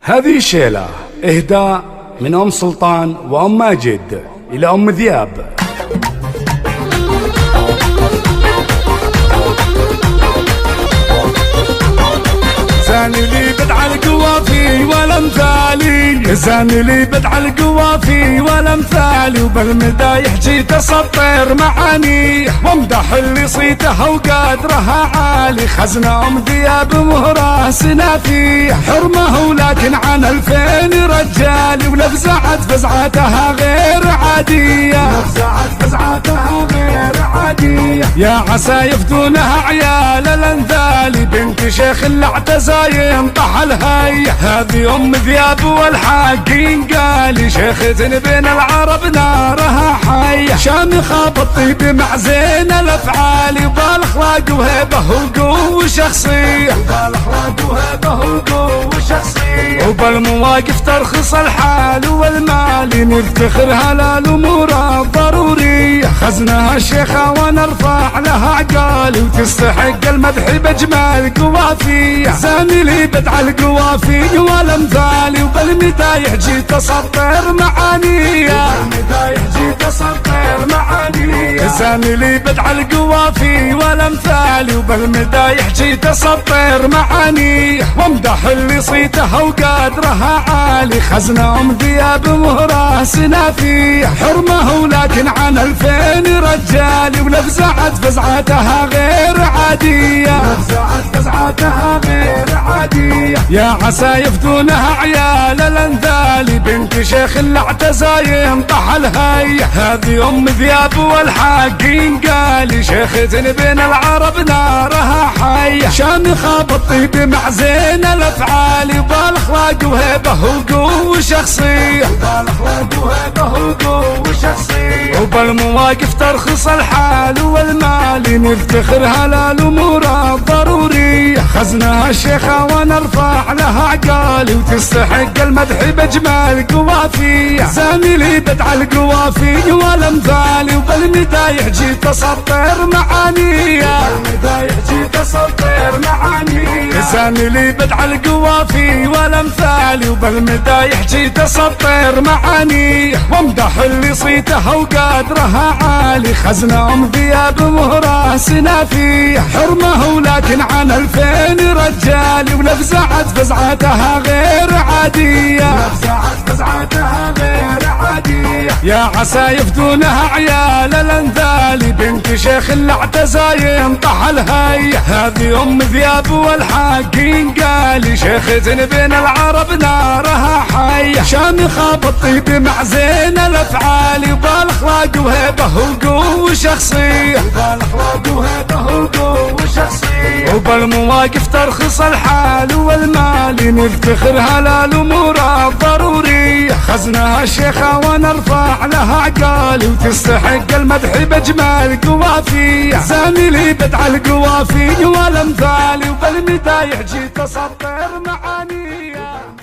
هذه شيلة إهداء من أم سلطان وأم ماجد إلى أم ذياب. زاني لي بدع القوافي ولا مثالي، زاني لي بدع القوافي ولا مثالي، وبالمدايح جيت اسطر معاني وامدح اللي صيته وقدرها عالي. خزنة ام ذياب مهره سنافي حرمه ولكن عن 2000 رجالي، ولفزعت فزعتها غير عادية، لفزعت فزعتها غير عادية. يا عسى يفدونها عيال الانذالي، بنت شيخ اللي اعتزى ينطح الهي. هذه ام ذياب والحاقين قالي، شيخة بين العرب نارها حي. شامخة بالطيب مع زين الافعال، وبالاخلاق وهيبه وقوه شخصيه، وبالاخلاق وهيبه وقوه شخصيه، وبالمواقف ترخص الحال والمال. نفتخر هلا الامور الضروريه، خزنها الشيخه ونرفع لها عقالي، وتستحق المدح بجمال قوافيه. زاني لي بدع القوافي والامثالي، وبالمدايح جيت اسطر معانيه، بالمدايح جيت اسطر معانيه. زاني لي بدع القوافي والامثالي، وبالمدايح جيت اسطر معانيه وامدح اللي صيته وقدرها عالي. خزنة ام ذياب مهره سنافي حرمه ولكن عن 2000 رجالي، ولفزعت فزعتها غير عاديه، لفزعت فزعتها غير عادية. يا عسى يفدونها عيال الانذالي، بنت شيخ اللي اعتزى ينطح الهي. هذه ام ذياب والحاقين قالي، شيخة بين العرب نارها حي. شامخة بالطيب مع زين الافعال، وبالاخلاق وهيبه وقوه شخصيه، وبالاخلاق وهيبه وقوه شخصيه، وبالمواقف ترخص الحال والمال. نفتخر هلا الامور الضروريه، خزنها الشيخه ونرفع لها عقالي، وتستحق المدح بجمال قوافيه. زاني لي بدع القوافي والامثالي، وبالمدايح جيت اسطر معانيه، بالمدايح جيت اسطر معانيه. زاني لي بدع القوافي والامثالي، وبالمدايح جيت اسطر معانيه وامدح اللي صيته وقدرها عالي. خزنة ام ذياب مهره سنافي حرمه ولكن عن 2000 رجالي، ولفزعت فزعتها غير عادية، لفزعت فزعتها غير عادية. يا عسى يفدونها عيال الانذالي، بنت شيخ اللي اعتزى ينطح الهي. هذه ام ذياب والحاقين قالي، شيخة بين العرب نارها حي. شامخة بالطيب مع زين الافعال، وبالاخلاق وهيبه وقوه شخصيه، وبالاخلاق وهيبه وقوه شخصيه، وبالمواقف ترخص الحال والمال. نفتخر هلا الامور الضروريه، خزنها الشيخه ونرفع لها عقالي، وتستحق المدح بجمال قوافيه. زاني لي بدع القوافي والامثالي، وبالمدايح جيت اسطر معانيه.